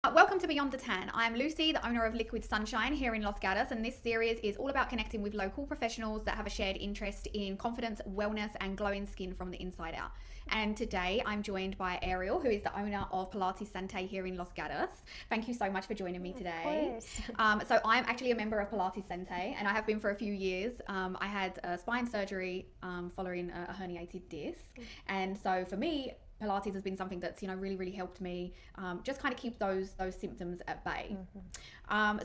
Welcome to Beyond the Tan. I'm Lucy, the owner of Liquid Sunshine here in Los Gatos, and this series is all about connecting with local professionals that have a shared interest in confidence, wellness, and glowing skin from the inside out. And today I'm joined by Ariel, who is the owner of Pilates Santé here in Los Gatos. Thank you so much for joining me today. Of course. So I'm actually a member of Pilates Santé, and I have been for a few years. I had a spine surgery following a herniated disc, and so for me, Pilates has been something that's really helped me just kind of keep those symptoms at bay.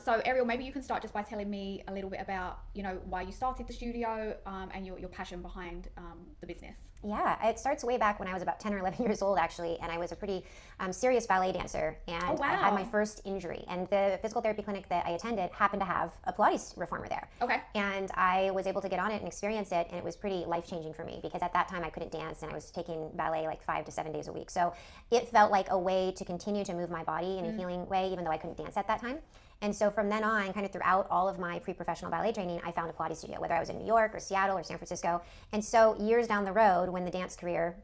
So Ariel, maybe you can start just by telling me a little bit about why you started the studio and your passion behind the business. Yeah, it starts way back when I was about 10 or 11 years old, actually, and I was a pretty serious ballet dancer, and Oh, wow. I had my first injury, and the physical therapy clinic that I attended happened to have a Pilates reformer there. Okay. And I was able to get on it and experience it, and it was pretty life-changing for me, because at that time I couldn't dance, and I was taking ballet like 5 to 7 days a week. So it felt like a way to continue to move my body in a healing way, even though I couldn't dance at that time. And so from then on, kind of throughout all of my pre-professional ballet training, I found a Pilates studio, whether I was in New York or Seattle or San Francisco. And so years down the road, when the dance career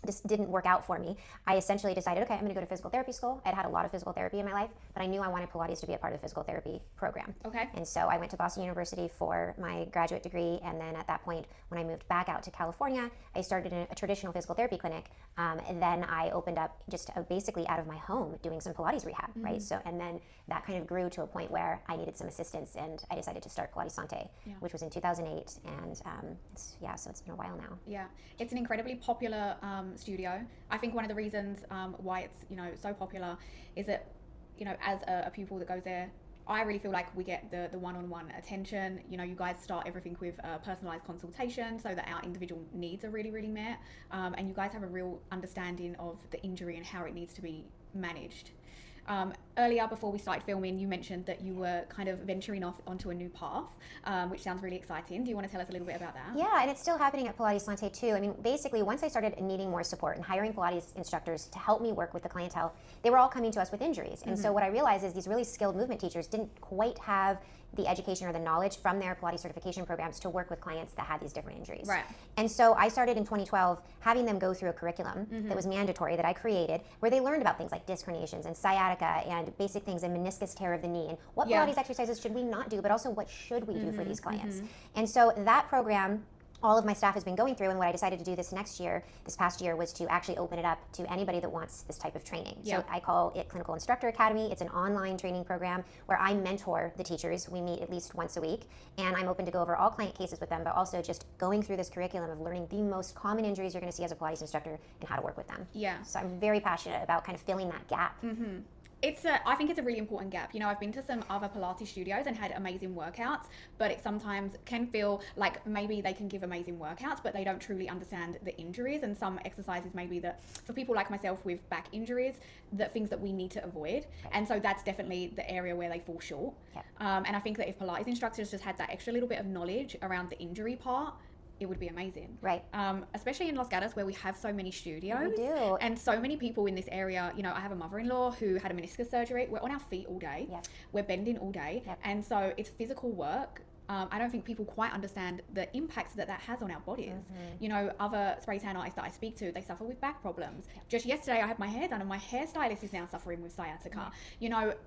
just didn't work out for me, I essentially decided, okay, I'm going to go to physical therapy school. I'd had a lot of physical therapy in my life, but I knew I wanted Pilates to be a part of the physical therapy program. Okay. And so I went to Boston University for my graduate degree, and then at that point, when I moved back out to California, I started a traditional physical therapy clinic, and then I opened up just basically out of my home doing some Pilates rehab, right? So, and then that kind of grew to a point where I needed some assistance, and I decided to start Pilates Santé, which was in 2008, and so it's been a while now. Yeah, it's an incredibly popular studio. I think one of the reasons why it's so popular is that as a pupil that goes there, I really feel like we get the one-on-one attention. You guys start everything with a personalized consultation so that our individual needs are really met, and you guys have a real understanding of the injury and how it needs to be managed. Earlier, before we started filming, you mentioned that you were kind of venturing off onto a new path, which sounds really exciting. Do you want to tell us a little bit about that? Yeah, and it's still happening at Pilates Santé too. I mean, basically, once I started needing more support and hiring Pilates instructors to help me work with the clientele, they were all coming to us with injuries. And so what I realized is these really skilled movement teachers didn't quite have the education or the knowledge from their Pilates certification programs to work with clients that had these different injuries. Right. And so I started in 2012 having them go through a curriculum that was mandatory that I created, where they learned about things like disc herniations and sciatica and basic things and meniscus tear of the knee and what Pilates exercises should we not do, but also what should we do for these clients. And so that program, all of my staff has been going through, and what I decided to do this past year, was to actually open it up to anybody that wants this type of training. Yeah. So I call it Clinical Instructor Academy. It's an online training program where I mentor the teachers. We meet at least once a week, and I'm open to go over all client cases with them, but also just going through this curriculum of learning the most common injuries you're going to see as a Pilates instructor and how to work with them. Yeah. So I'm very passionate about kind of filling that gap. I think it's a really important gap. I've been to some other Pilates studios and had amazing workouts, but it sometimes can feel like maybe they can give amazing workouts, but they don't truly understand the injuries, and some exercises maybe that for people like myself with back injuries, the things that we need to avoid. And so that's definitely the area where they fall short. And I think that if Pilates instructors just had that extra little bit of knowledge around the injury part, it would be amazing. Right. Especially in Los Gatos, where we have so many studios. We do. And so many people in this area. I have a mother-in-law who had a meniscus surgery. We're on our feet all day. We're bending all day. And so it's physical work. I don't think people quite understand the impacts that has on our bodies. Other spray tan artists that I speak to, they suffer with back problems. Just yesterday, I had my hair done, and my hairstylist is now suffering with sciatica.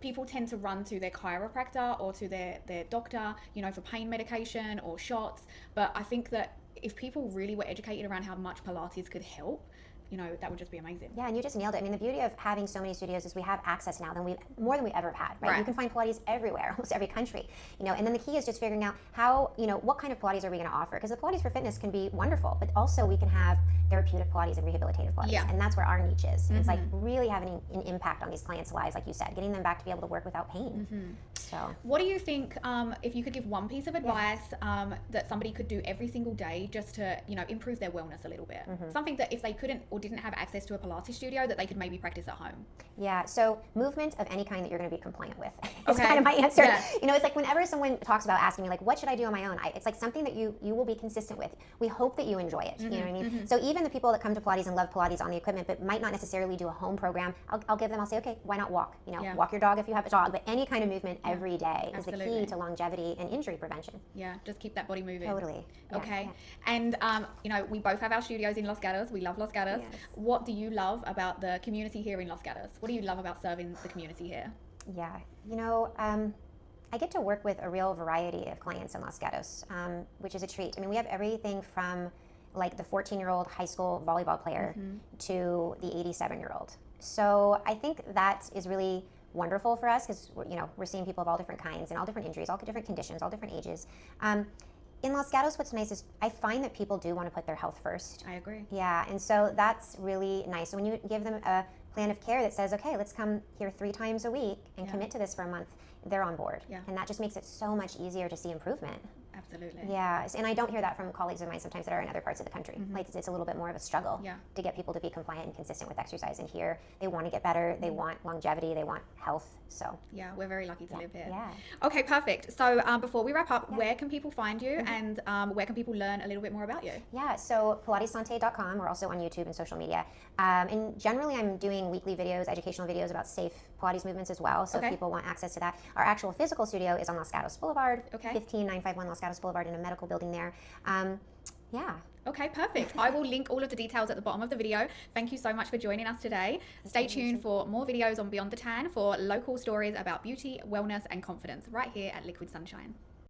People tend to run to their chiropractor or to their doctor, for pain medication or shots. But I think that if people really were educated around how much Pilates could help, that would just be amazing. Yeah, and you just nailed it. I mean, the beauty of having so many studios is we have access now more than we've ever had, right? You can find Pilates everywhere, almost every country, and then the key is just figuring out how, what kind of Pilates are we going to offer? Because the Pilates for fitness can be wonderful, but also we can have therapeutic Pilates and rehabilitative Pilates, and that's where our niche is. It's like really having an impact on these clients' lives, like you said, getting them back to be able to work without pain. So, what do you think, if you could give one piece of advice that somebody could do every single day just to, improve their wellness a little bit? Something that if they couldn't or didn't have access to a Pilates studio, that they could maybe practice at home. Yeah, so movement of any kind that you're going to be compliant with is kind of my answer. It's like whenever someone talks about asking me, like, what should I do on my own? It's like something that you will be consistent with. We hope that you enjoy it. You know what I mean? So even the people that come to Pilates and love Pilates on the equipment, but might not necessarily do a home program, I'll say, okay, why not walk? Walk your dog if you have a dog, but any kind of movement every day is the Absolutely. key to longevity and injury prevention. Yeah, just keep that body moving. Totally. Okay. And, you know, we both have our studios in Los Gatos. We love Los Gatos. Yes. What do you love about the community here in Los Gatos? What do you love about serving the community here? Yeah, you know, I get to work with a real variety of clients in Los Gatos, which is a treat. I mean, we have everything from like the 14-year-old high school volleyball player to the 87-year-old. So I think that is really wonderful for us because, you know, we're seeing people of all different kinds and all different injuries, all different conditions, all different ages. In Los Gatos, what's nice is I find that people do want to put their health first. I agree. Yeah, and so that's really nice. So when you give them a plan of care that says, okay, let's come here 3 times a week and commit to this for a month, they're on board. Yeah. And that just makes it so much easier to see improvement. Absolutely. Yeah, and I don't hear that from colleagues of mine sometimes that are in other parts of the country. Like it's a little bit more of a struggle to get people to be compliant and consistent with exercise. And here, they want to get better, they want longevity, they want health. So yeah, we're very lucky to live here. Yeah. Okay, perfect. So before we wrap up, where can people find you and where can people learn a little bit more about you? Yeah, so pilatessante.com. We're also on YouTube and social media. And generally, I'm doing weekly videos, educational videos about safe Pilates movements as well. So if people want access to that, our actual physical studio is on Los Gatos Boulevard, 15951 Los Gatos Boulevard, in a medical building there. Yeah. Okay, perfect. I will link all of the details at the bottom of the video. Thank you so much for joining us today. Stay tuned for more videos on Beyond the Tan for local stories about beauty, wellness, and confidence right here at Liquid Sunshine.